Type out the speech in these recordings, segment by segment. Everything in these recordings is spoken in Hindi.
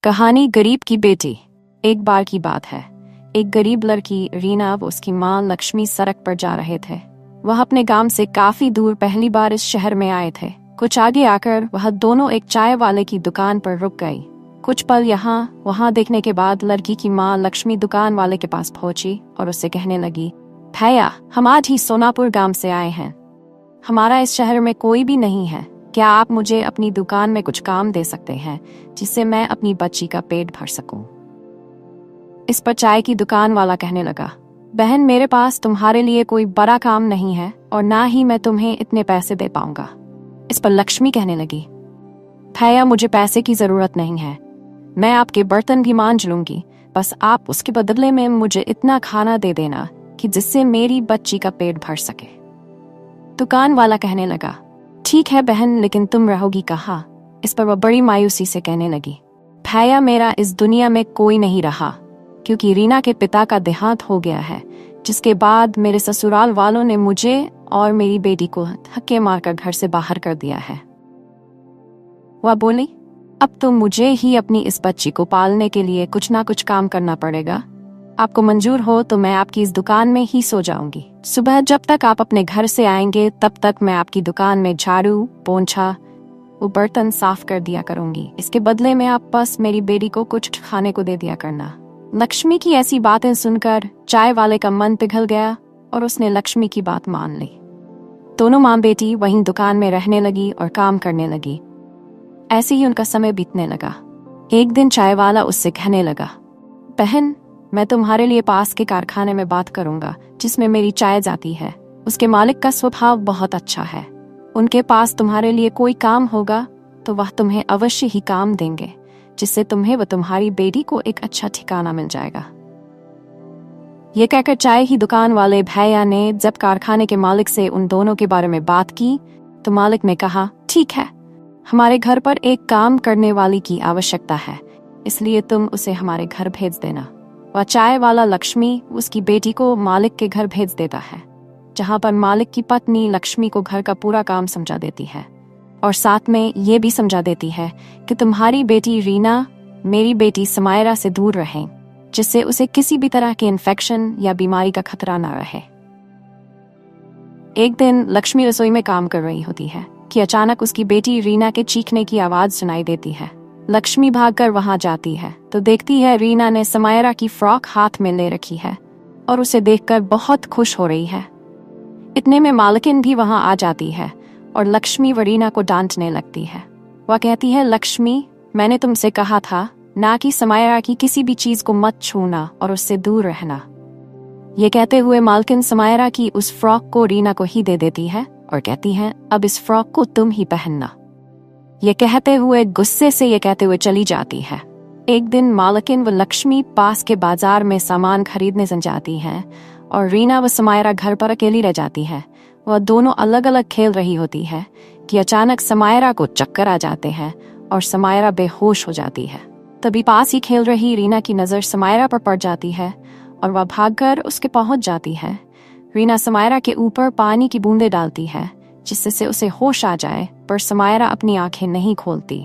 कहानी गरीब की बेटी। एक बार की बात है, एक गरीब लड़की रीना व उसकी माँ लक्ष्मी सड़क पर जा रहे थे। वह अपने गांव से काफी दूर पहली बार इस शहर में आए थे। कुछ आगे आकर वह दोनों एक चाय वाले की दुकान पर रुक गई। कुछ पल यहाँ वहाँ देखने के बाद लड़की की माँ लक्ष्मी दुकान वाले के पास पहुंची और उससे कहने लगी, भैया, हम आज ही सोनापुर गांव से आए हैं। हमारा इस शहर में कोई भी नहीं है। क्या आप मुझे अपनी दुकान में कुछ काम दे सकते हैं जिससे मैं अपनी बच्ची का पेट भर सकूं? इस पर चाय की दुकान वाला कहने लगा, बहन, मेरे पास तुम्हारे लिए कोई बड़ा काम नहीं है और ना ही मैं तुम्हें इतने पैसे दे पाऊंगा। इस पर लक्ष्मी कहने लगी, भैया, मुझे पैसे की जरूरत नहीं है। मैं आपके बर्तन भी मांज लूंगी, बस आप उसके बदले में मुझे इतना खाना दे देना कि जिससे मेरी बच्ची का पेट भर सके। दुकान वाला कहने लगा, ठीक है बहन, लेकिन तुम रहोगी कहाँ? इस पर वह बड़ी मायूसी से कहने लगी, भैया, मेरा इस दुनिया में कोई नहीं रहा, क्योंकि रीना के पिता का देहांत हो गया है, जिसके बाद मेरे ससुराल वालों ने मुझे और मेरी बेटी को धक्के मारकर घर से बाहर कर दिया है। वह बोली, अब तो मुझे ही अपनी इस बच्ची को पालने के लिए कुछ ना कुछ काम करना पड़ेगा। आपको मंजूर हो तो मैं आपकी इस दुकान में ही सो जाऊंगी। सुबह जब तक आप अपने घर से आएंगे तब तक मैं आपकी दुकान में झाड़ू, पोंछा वो बर्तन साफ कर दिया करूंगी। इसके बदले में आप बस मेरी बेटी को कुछ खाने को दे दिया करना। लक्ष्मी की ऐसी बातें सुनकर चाय वाले का मन पिघल गया और उसने लक्ष्मी की बात मान ली। दोनों माँ बेटी वहीं दुकान में रहने लगी और काम करने लगी। ऐसे ही उनका समय बीतने लगा। एक दिन चाय वाला उससे कहने लगा, बहन, मैं तुम्हारे लिए पास के कारखाने में बात करूंगा जिसमें मेरी चाय जाती है। उसके मालिक का स्वभाव बहुत अच्छा है। उनके पास तुम्हारे लिए कोई काम होगा तो वह तुम्हें अवश्य ही काम देंगे, जिससे तुम्हें व तुम्हारी बेटी को एक अच्छा ठिकाना मिल जाएगा। ये कहकर चाय की दुकान वाले भैया ने जब कारखाने के मालिक से उन दोनों के बारे में बात की तो मालिक ने कहा, ठीक है, हमारे घर पर एक काम करने वाली की आवश्यकता है, इसलिए तुम उसे हमारे घर भेज देना। वह चाय वाला लक्ष्मी उसकी बेटी को मालिक के घर भेज देता है, जहां पर मालिक की पत्नी लक्ष्मी को घर का पूरा काम समझा देती है और साथ में ये भी समझा देती है कि तुम्हारी बेटी रीना मेरी बेटी समायरा से दूर रहे, जिससे उसे किसी भी तरह के इन्फेक्शन या बीमारी का खतरा ना रहे। एक दिन लक्ष्मी रसोई में काम कर रही होती है कि अचानक उसकी बेटी रीना के चीखने की आवाज सुनाई देती है। लक्ष्मी भागकर वहां जाती है तो देखती है रीना ने समायरा की फ्रॉक हाथ में ले रखी है और उसे देखकर बहुत खुश हो रही है। इतने में मालकिन भी वहां आ जाती है और लक्ष्मी व रीना को डांटने लगती है। वह कहती है, लक्ष्मी, मैंने तुमसे कहा था ना कि समायरा की किसी भी चीज को मत छूना और उससे दूर रहना। ये कहते हुए मालकिन समायरा की उस फ्रॉक को रीना को ही दे देती है और कहती है, अब इस फ्रॉक को तुम ही पहनना। ये कहते हुए गुस्से से ये कहते हुए चली जाती है। एक दिन मालकिन व लक्ष्मी पास के बाजार में सामान खरीदने जाती हैं और रीना व समायरा घर पर अकेली रह जाती है। वह दोनों अलग अलग खेल रही होती है कि अचानक समायरा को चक्कर आ जाते हैं और समायरा बेहोश हो जाती है। तभी पास ही खेल रही रीना की नजर समायरा पर पड़ जाती है और वह भागकर उसके पहुंच जाती है। रीना समायरा के ऊपर पानी की बूंदें डालती है जिससे उसे होश आ जाए, पर समायरा अपनी आंखें नहीं खोलती।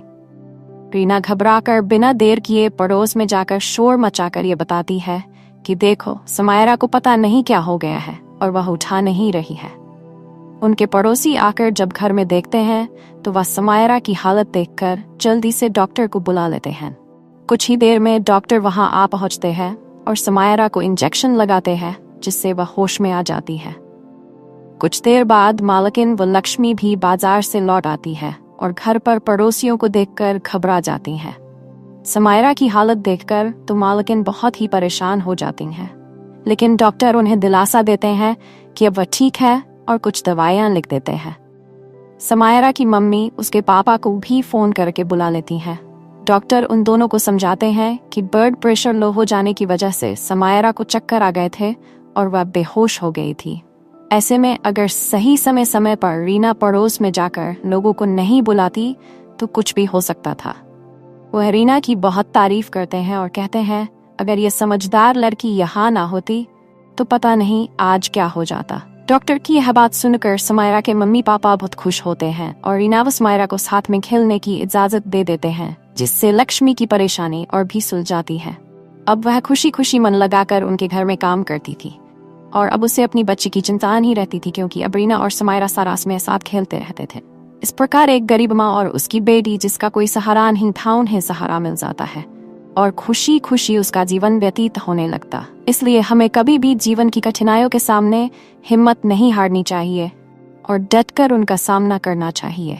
रीना घबराकर बिना देर किए पड़ोस में जाकर शोर मचाकर ये बताती है कि देखो, समायरा को पता नहीं क्या हो गया है और वह उठा नहीं रही है। उनके पड़ोसी आकर जब घर में देखते हैं तो वह समायरा की हालत देखकर जल्दी से डॉक्टर को बुला लेते हैं। कुछ ही देर में डॉक्टर वहां आ पहुंचते हैं और समायरा को इंजेक्शन लगाते हैं जिससे वह होश में आ जाती है। कुछ देर बाद मालकिन व लक्ष्मी भी बाजार से लौट आती है और घर पर पड़ोसियों को देखकर घबरा जाती हैं। समायरा की हालत देखकर तो मालकिन बहुत ही परेशान हो जाती हैं, लेकिन डॉक्टर उन्हें दिलासा देते हैं कि अब वह ठीक है और कुछ दवाइयां लिख देते हैं। समायरा की मम्मी उसके पापा को भी फोन करके बुला लेती हैं। डॉक्टर उन दोनों को समझाते हैं कि ब्लड प्रेशर लो हो जाने की वजह से समायरा को चक्कर आ गए थे और वह बेहोश हो गई थी। ऐसे में अगर सही समय पर रीना पड़ोस में जाकर लोगों को नहीं बुलाती तो कुछ भी हो सकता था। वह रीना की बहुत तारीफ करते हैं और कहते हैं, अगर ये समझदार लड़की यहाँ ना होती तो पता नहीं आज क्या हो जाता। डॉक्टर की यह बात सुनकर समायरा के मम्मी पापा बहुत खुश होते हैं और रीना व समायरा को साथ में खेलने की इजाजत दे देते हैं, जिससे लक्ष्मी की परेशानी और भी सुलझाती है। अब वह खुशी खुशी मन लगाकर उनके घर में काम करती थी और अब उसे अपनी बच्ची की चिंता नहीं रहती थी, क्योंकि अब रीना और समायरा सारास में साथ खेलते रहते थे। इस प्रकार एक गरीब माँ और उसकी बेटी जिसका कोई सहारा नहीं था, उन्हें सहारा मिल जाता है और खुशी खुशी उसका जीवन व्यतीत होने लगता। इसलिए हमें कभी भी जीवन की कठिनाइयों के सामने हिम्मत नहीं हारनी चाहिए और डटकर उनका सामना करना चाहिए।